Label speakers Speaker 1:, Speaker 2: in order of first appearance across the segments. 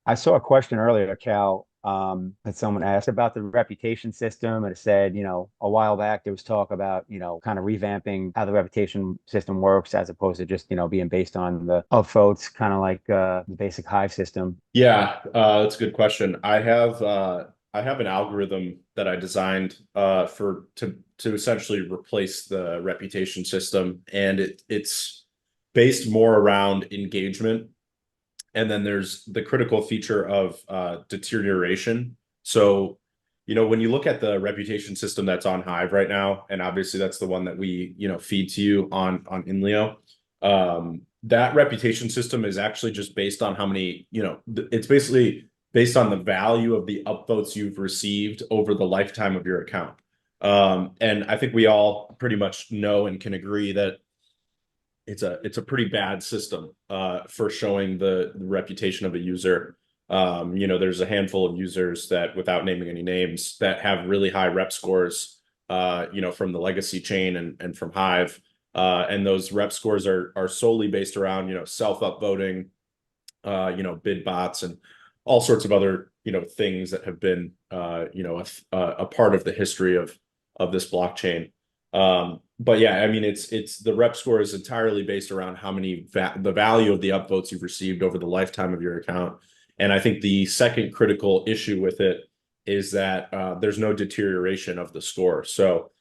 Speaker 1: I saw a question earlier, Cal, that someone asked about the reputation system, and it said, a while back there was talk about, kind of revamping how the reputation system works as opposed to just, being based on the upvotes, kind of like the basic Hive system.
Speaker 2: Yeah, that's a good question. I have an algorithm that I designed to essentially replace the reputation system, and it's based more around engagement. And then there's the critical feature of deterioration. So, when you look at the reputation system that's on Hive right now, and obviously that's the one that we, feed to you on Inleo. That reputation system is actually just based on how many, it's basically based on the value of the upvotes you've received over the lifetime of your account. And I think we all pretty much know and can agree that it's a pretty bad system for showing the reputation of a user. There's a handful of users that, without naming any names, that have really high rep scores, from the legacy chain and from Hive. And those rep scores are solely based around, self upvoting, bid bots and all sorts of other, things that have been, a part of the history of this blockchain. But yeah, I mean, it's the rep score is entirely based around how many the value of the upvotes you've received over the lifetime of your account. And I think the second critical issue with it is that there's no deterioration of the score. So,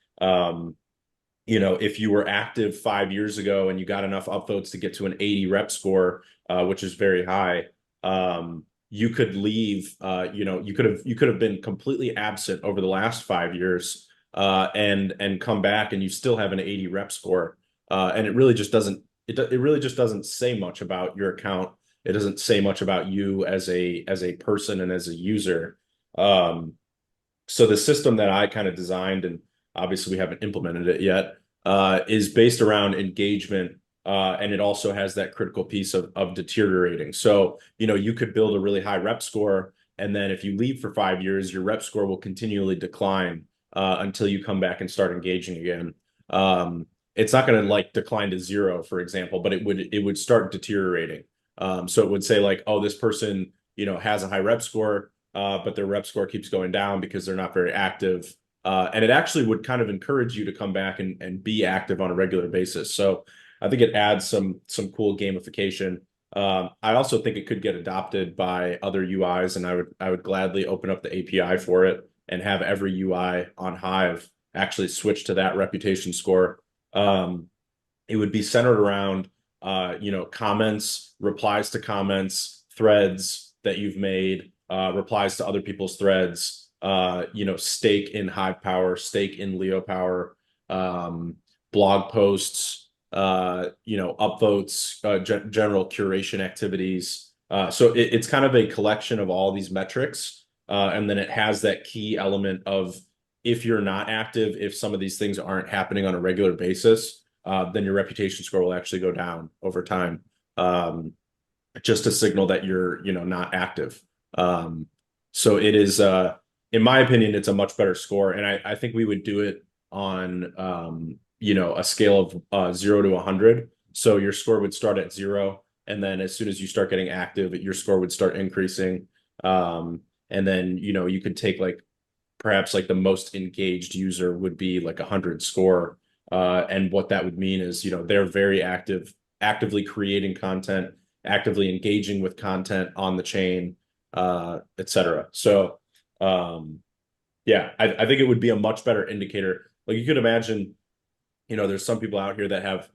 Speaker 2: if you were active 5 years ago and you got enough upvotes to get to an 80 rep score, which is very high, you could leave. You could have been completely absent over the last 5 years, and come back, and you still have an 80 rep score. And it really just doesn't it really just doesn't say much about your account. It doesn't say much about you as a person and as a user. Um, so the system that I kind of designed, and obviously we haven't implemented it yet, is based around engagement. And it also has that critical piece of deteriorating. So, you could build a really high rep score, and then if you leave for 5 years, your rep score will continually decline until you come back and start engaging again. It's not going to like decline to zero, for example, but it would start deteriorating. So it would say like, oh, this person, has a high rep score, but their rep score keeps going down because they're not very active. And it actually would kind of encourage you to come back and be active on a regular basis. So I think it adds some cool gamification. I also think it could get adopted by other UIs, and I would gladly open up the API for it and have every UI on Hive actually switch to that reputation score. It would be centered around comments, replies to comments, threads that you've made, replies to other people's threads, stake in Hive Power, stake in Leo Power, blog posts, upvotes, general curation activities. So it's kind of a collection of all these metrics. And then it has that key element of, if you're not active, if some of these things aren't happening on a regular basis, then your reputation score will actually go down over time. Just to signal that you're, not active. So it is, in my opinion, it's a much better score. And I think we would do it on, a scale of 0 to 100. So your score would start at 0. And then as soon as you start getting active, your score would start increasing. And then, you could take like perhaps like the most engaged user would be like 100 score. And what that would mean is, they're very active, actively creating content, actively engaging with content on the chain, etc. So, yeah, I think it would be a much better indicator. Like you could imagine, there's some people out here that have,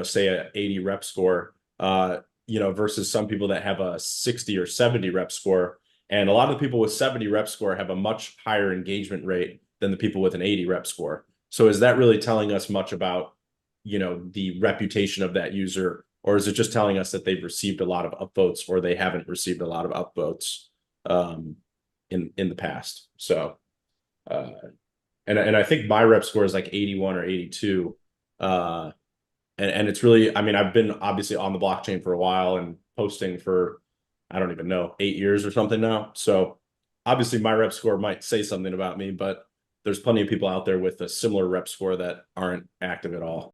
Speaker 2: say a 80 rep score, versus some people that have a 60 or 70 rep score. And a lot of the people with 70 rep score have a much higher engagement rate than the people with an 80 rep score. So is that really telling us much about, the reputation of that user, or is it just telling us that they've received a lot of upvotes or they haven't received a lot of upvotes in the past? So and I think my rep score is like 81 or 82. And it's really, I mean, I've been obviously on the blockchain for a while and posting for, I don't even know, 8 years or something now. So obviously my rep score might say something about me, but there's plenty of people out there with a similar rep score that aren't active at all.